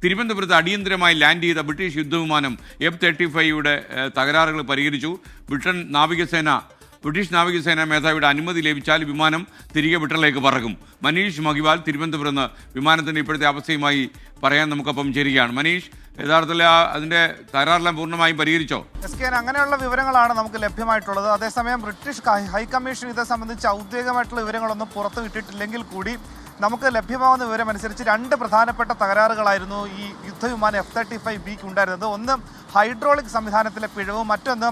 തിരുവനന്തപുരത്ത് അടിയന്തരമായി ലാൻഡ് ചെയ്ത ബ്രിട്ടീഷ് യുദ്ധവിമാനം F-35യുടെ തകരാറുകൾ പരിഹരിച്ചു. ബ്രിട്ടീഷ് നാവികസേന മേധാവിയുടെ അനുമതി ലഭിച്ചാൽ വിമാനം തിരികെ ബ്രിട്ടനിലേക്ക് പറക്കും. മനീഷ് മഹിവാൽ തിരുവനന്തപുരത്ത് നിന്ന് വിമാനത്തിൻ്റെ ഇപ്പോഴത്തെ അവസ്ഥയുമായി പറയാൻ നമുക്കൊപ്പം ചേരുകയാണ്. മനീഷ്, യഥാർത്ഥത്തിൽ അതിൻ്റെ തകരാറെല്ലാം പൂർണ്ണമായും പരിഹരിച്ചോ? അങ്ങനെയുള്ള വിവരങ്ങളാണ് നമുക്ക് ലഭ്യമായിട്ടുള്ളത്. അതേസമയം ബ്രിട്ടീഷ് ഹൈക്കമ്മീഷൻ ഇത് സംബന്ധിച്ച് ഔദ്യോഗികമായിട്ടുള്ള വിവരങ്ങളൊന്നും പുറത്തുവിട്ടിട്ടില്ലെങ്കിൽ കൂടി നമുക്ക് ലഭ്യമാകുന്ന വിവരമനുസരിച്ച് രണ്ട് പ്രധാനപ്പെട്ട തകരാറുകളായിരുന്നു ഈ യുദ്ധവിമാനം F-35Bക്ക് ഉണ്ടായിരുന്നത്. ഒന്ന് ഹൈഡ്രോളിക് സംവിധാനത്തിലെ പിഴവും മറ്റൊന്ന്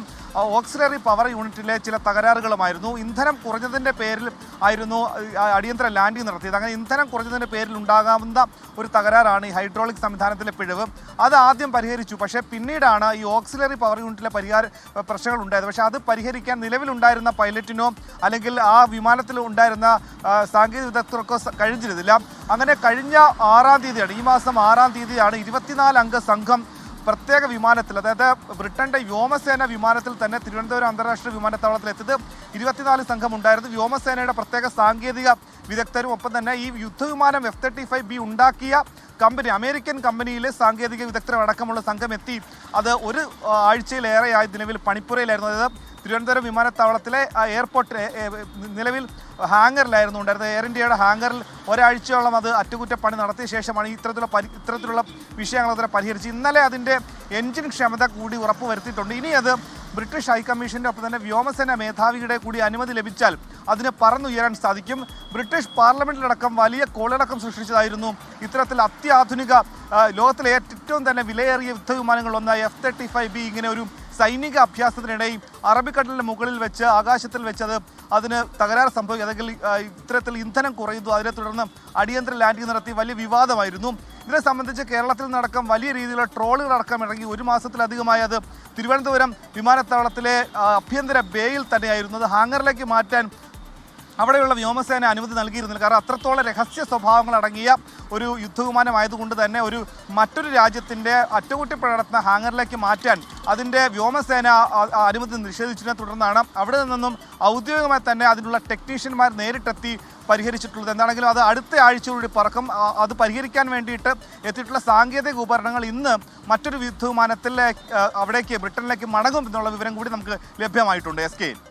ഓക്സിലറി പവർ യൂണിറ്റിലെ ചില തകരാറുകളുമായിരുന്നു. ഇന്ധനം കുറഞ്ഞതിൻ്റെ പേരിൽ ആയിരുന്നു അടിയന്തര ലാൻഡിംഗ് നടത്തിയത്. അങ്ങനെ ഇന്ധനം കുറഞ്ഞതിൻ്റെ പേരിൽ ഉണ്ടാകാവുന്ന ഒരു തകരാറാണ് ഈ ഹൈഡ്രോളിക് സംവിധാനത്തിലെ പിഴവ്. അത് ആദ്യം പരിഹരിച്ചു. പക്ഷേ പിന്നീടാണ് ഈ ഓക്സിലറി പവർ യൂണിറ്റിലെ പ്രശ്നങ്ങൾ ഉണ്ടായത്. പക്ഷേ അത് പരിഹരിക്കാൻ നിലവിലുണ്ടായിരുന്ന പൈലറ്റിനോ അല്ലെങ്കിൽ ആ വിമാനത്തിൽ ഉണ്ടായിരുന്ന സാങ്കേതിക വിദഗ്ധർക്കോ കഴിഞ്ഞിരുന്നില്ല. അങ്ങനെ കഴിഞ്ഞ 6-ാം തീയതിയാണ്, ഈ മാസം 6-ാം തീയതിയാണ് 24 അംഗ സംഘം പ്രത്യേക വിമാനത്തിൽ, അതായത് ബ്രിട്ടൻ്റെ വ്യോമസേന വിമാനത്തിൽ തന്നെ തിരുവനന്തപുരം അന്താരാഷ്ട്ര വിമാനത്താവളത്തിലെത്തിയത് 24 സംഘം ഉണ്ടായിരുന്നു. വ്യോമസേനയുടെ പ്രത്യേക സാങ്കേതിക വിദഗ്ധരും ഒപ്പം തന്നെ ഈ യുദ്ധവിമാനം F-35B ഉണ്ടാക്കിയ കമ്പനി, അമേരിക്കൻ കമ്പനിയിലെ സാങ്കേതിക വിദഗ്ധരും അടക്കമുള്ള സംഘം എത്തി. അത് ഒരു ആഴ്ചയിലേറെയായി നിലവിൽ പണിപ്പുരയിലായിരുന്നു. അതായത് തിരുവനന്തപുരം വിമാനത്താവളത്തിലെ എയർപോർട്ട് നിലവിൽ ഹാങ്ങറിലായിരുന്നു ഉണ്ടായിരുന്നത്. എയർ ഇന്ത്യയുടെ ഹാങ്ങറിൽ ഒരാഴ്ചയോളം അത് അറ്റകുറ്റപ്പണി നടത്തിയ ശേഷമാണ് ഇത്തരത്തിലുള്ള വിഷയങ്ങൾ അതിനെ പരിഹരിച്ച് ഇന്നലെ അതിൻ്റെ എൻജിൻ ക്ഷമത കൂടി ഉറപ്പുവരുത്തിയിട്ടുണ്ട്. ഇനി അത് ബ്രിട്ടീഷ് ഹൈക്കമ്മീഷൻ്റെ ഒപ്പം തന്നെ വ്യോമസേന മേധാവിയുടെ കൂടി അനുമതി ലഭിച്ചാൽ അതിന് പറന്നുയരാൻ സാധിക്കും. ബ്രിട്ടീഷ് പാർലമെൻറ്റിലടക്കം വലിയ കോളിളക്കം സൃഷ്ടിച്ചതായിരുന്നു ഇത്തരത്തിൽ അത്യാധുനിക ലോകത്തിലെ ഏറ്റവും തന്നെ വിലയേറിയ യുദ്ധവിമാനങ്ങളൊന്ന് F-35B ഇങ്ങനെ ഒരു സൈനിക അഭ്യാസത്തിനിടയിൽ അറബിക്കടലിന് മുകളിൽ വെച്ച് ആകാശത്തിൽ വെച്ചത് അതിന് തകരാറ് സംഭവിക്കും, അല്ലെങ്കിൽ ഇത്തരത്തിൽ ഇന്ധനം കുറയുന്നു. അതിനെ തുടർന്ന് അടിയന്തര ലാൻഡിംഗ് നടത്തി വലിയ വിവാദമായിരുന്നു. ഇതിനെ സംബന്ധിച്ച് കേരളത്തിൽ നിന്നടക്കം വലിയ രീതിയിലുള്ള ട്രോളുകളടക്കം ഇറങ്ങി. ഒരു മാസത്തിലധികമായി അത് തിരുവനന്തപുരം വിമാനത്താവളത്തിലെ ആഭ്യന്തര ബേയിൽ തന്നെയായിരുന്നു. അത് ഹാങ്ങറിലേക്ക് മാറ്റാൻ അവിടെയുള്ള വ്യോമസേന അനുമതി നൽകിയിരുന്നില്ല. കാരണം അത്രത്തോളം രഹസ്യ സ്വഭാവങ്ങൾ അടങ്ങിയ ഒരു യുദ്ധവിമാനമായതുകൊണ്ട് തന്നെ മറ്റൊരു രാജ്യത്തിൻ്റെ അറ്റകുറ്റപ്പണി നടത്തുന്ന ഹാങ്ങറിലേക്ക് മാറ്റാൻ അതിൻ്റെ വ്യോമസേന അനുമതി നിഷേധിച്ചതിനെ തുടർന്നാണ് അവിടെ നിന്നും ഔദ്യോഗികമായി തന്നെ അതിനുള്ള ടെക്നീഷ്യന്മാർ നേരിട്ടെത്തി പരിഹരിച്ചിട്ടുള്ളത്. എന്താണെങ്കിലും അത് അടുത്ത ആഴ്ചയോടുകൂടി പറക്കും. അത് പരിഹരിക്കാൻ വേണ്ടിയിട്ട് എത്തിയിട്ടുള്ള സാങ്കേതിക ഉപകരണങ്ങൾ ഇന്ന് മറ്റൊരു യുദ്ധവിമാനത്തിൽ അവിടേക്ക് ബ്രിട്ടനിലേക്ക് മടങ്ങും എന്നുള്ള വിവരം കൂടി നമുക്ക് ലഭ്യമായിട്ടുണ്ട്. SK